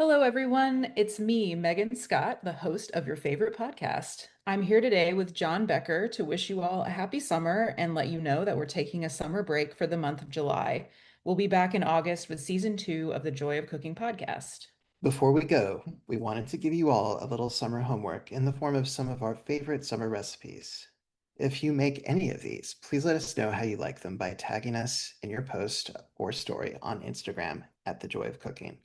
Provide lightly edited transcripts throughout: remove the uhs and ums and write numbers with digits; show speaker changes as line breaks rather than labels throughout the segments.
Hello, everyone. It's me, Megan Scott, the host of your favorite podcast. I'm here today with John Becker to wish you all a happy summer and let you know that we're taking a summer break for the month of July. We'll be back in August with season 2 of the Joy of Cooking podcast.
Before we go, we wanted to give you all a little summer homework in the form of some of our favorite summer recipes. If you make any of these, please let us know how you like them by tagging us in your post or story on Instagram at The Joy of Cooking.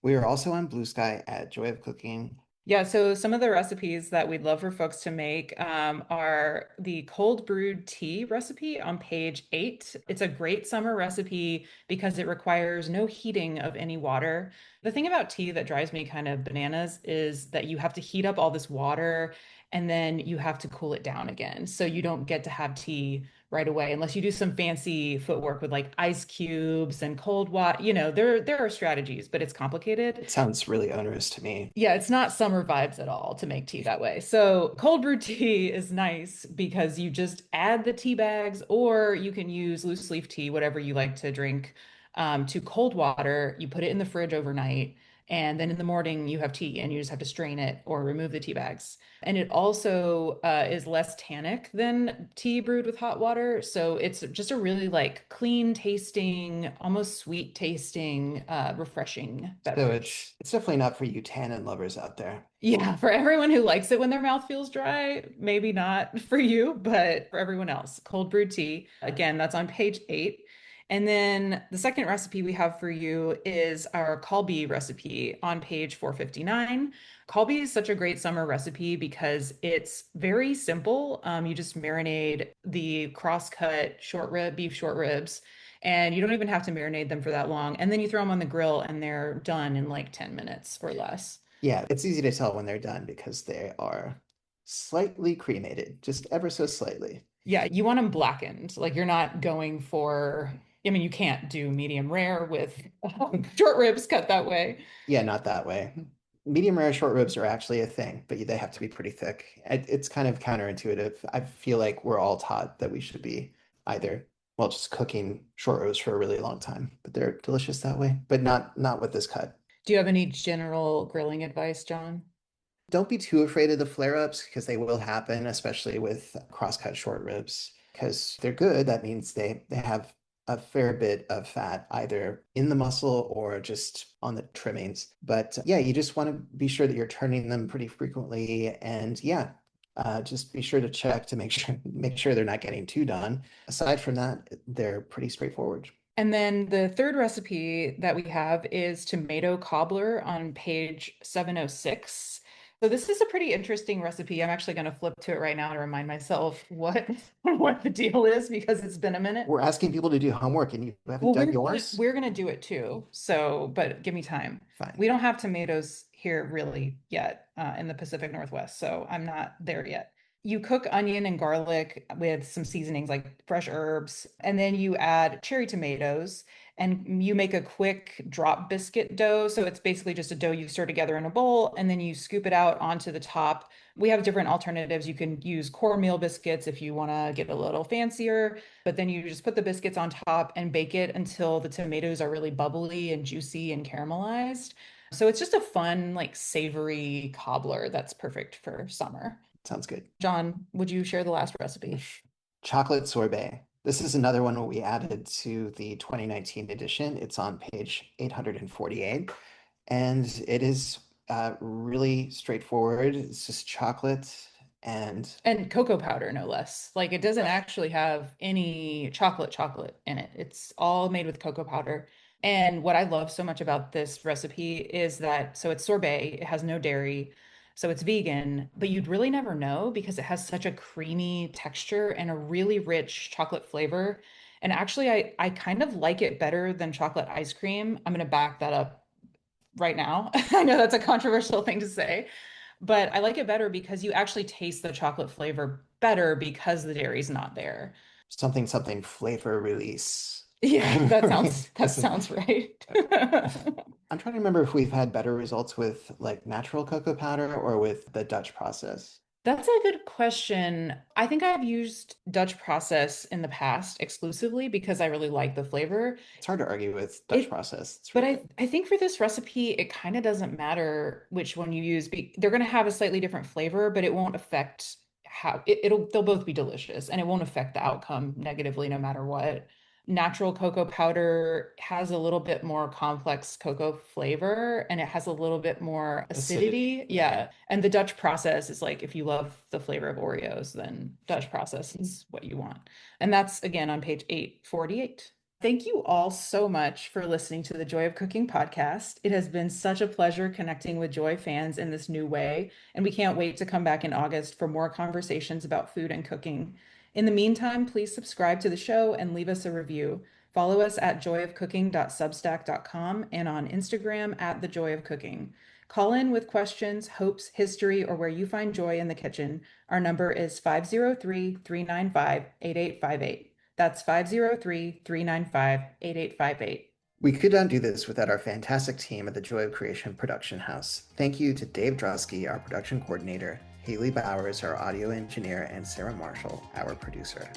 We are also on Blue Sky at Joy of Cooking.
Yeah, so some of the recipes that we'd love for folks to make are the cold brewed tea recipe on page 8. It's a great summer recipe because it requires no heating of any water. The thing about tea that drives me kind of bananas is that you have to heat up all this water and then you have to cool it down again. So you don't get to have tea right away unless you do some fancy footwork with like ice cubes and cold water. There are strategies, but it's complicated.
It sounds really onerous to me.
Yeah, it's not summer vibes at all to make tea that way. So cold brew tea is nice because you just add the tea bags, or you can use loose leaf tea, whatever you like to drink, to cold water. You put it in the fridge overnight, and then in the morning you have tea, and you just have to strain it or remove the tea bags. And it also is less tannic than tea brewed with hot water, so it's just a really like clean tasting, almost sweet tasting, refreshing
So
beverage.
it's definitely not for you tannin lovers out there.
Yeah, for everyone who likes it when their mouth feels dry, maybe not for you, but for everyone else, cold brewed tea. Again, that's on page 8. And then the second recipe we have for you is our Kalbi recipe on page 459. Kalbi is such a great summer recipe because it's very simple. You just marinate the cross-cut beef short ribs, and you don't even have to marinate them for that long. And then you throw them on the grill and they're done in like 10 minutes or less.
Yeah, it's easy to tell when they're done because they are slightly cremated, just ever so slightly.
Yeah, you want them blackened. Like you're not going for, I mean, you can't do medium rare with short ribs cut that way.
Yeah, not that way. Medium rare short ribs are actually a thing, but they have to be pretty thick. It's kind of counterintuitive. I feel like we're all taught that we should be either, well, just cooking short ribs for a really long time, but they're delicious that way, but not with this cut.
Do you have any general grilling advice, John?
Don't be too afraid of the flare-ups because they will happen, especially with cross-cut short ribs, because they're good. That means they have a fair bit of fat either in the muscle or just on the trimmings. But yeah, you just want to be sure that you're turning them pretty frequently, and yeah, just be sure to check to make sure they're not getting too done. Aside from that, they're pretty straightforward.
And then the third recipe that we have is tomato cobbler on page 706. So this is a pretty interesting recipe. I'm actually going to flip to it right now to remind myself what what the deal is because it's been a minute.
We're asking people to do homework, and you haven't
Well,
done
we're
yours?
we're gonna do it too. So, but give me time.
Fine.
We don't have tomatoes here really yet in the Pacific Northwest, so I'm not there yet. You cook onion and garlic with some seasonings like fresh herbs, and then you add cherry tomatoes, and you make a quick drop biscuit dough. So it's basically just a dough you stir together in a bowl, and then you scoop it out onto the top. We have different alternatives. You can use cornmeal biscuits if you want to get a little fancier, but then you just put the biscuits on top and bake it until the tomatoes are really bubbly and juicy and caramelized. So it's just a fun, like savory cobbler that's perfect for summer.
Sounds good.
John, would you share the last recipe?
Chocolate sorbet. This is another one we added to the 2019 edition. It's on page 848, and it is really straightforward. It's just chocolate and
And cocoa powder, no less. Like it doesn't actually have any chocolate in it. It's all made with cocoa powder. And what I love so much about this recipe is that so it's sorbet, it has no dairy, so it's vegan, but you'd really never know because it has such a creamy texture and a really rich chocolate flavor. And actually, I kind of like it better than chocolate ice cream. I'm going to back that up right now. I know that's a controversial thing to say, but I like it better because you actually taste the chocolate flavor better because the dairy's not there.
something flavor release.
Yeah, that
This is,
sounds right.
I'm trying to remember if we've had better results with like natural cocoa powder or with the Dutch process.
That's a good question. I think I've used Dutch process in the past exclusively because I really like the flavor.
It's hard to argue with Dutch
It,
process. It's
but
really
I think for this recipe, it kind of doesn't matter which one you use. They're going to have a slightly different flavor, but it won't affect they'll both be delicious and it won't affect the outcome negatively no matter what. Natural cocoa powder has a little bit more complex cocoa flavor and it has a little bit more
good. Acidity.
acidity.
Yeah.
Yeah. And the Dutch process is like if you love the flavor of Oreos, then Dutch process is what you want. And that's again on page 848. Thank you all so much for listening to the Joy of Cooking podcast. It has been such a pleasure connecting with Joy fans in this new way, and we can't wait to come back in August for more conversations about food and cooking. In the meantime, please subscribe to the show and leave us a review. Follow us at joyofcooking.substack.com and on Instagram at the Joy of Cooking. Call in with questions, hopes, history, or where you find joy in the kitchen. Our number is 503-395-8858. That's 503-395-8858.
We could not do this without our fantastic team at the Joy of Creation production house. Thank you to Dave Drusky, our production coordinator, Haley Bowers, our audio engineer, and Sarah Marshall, our producer.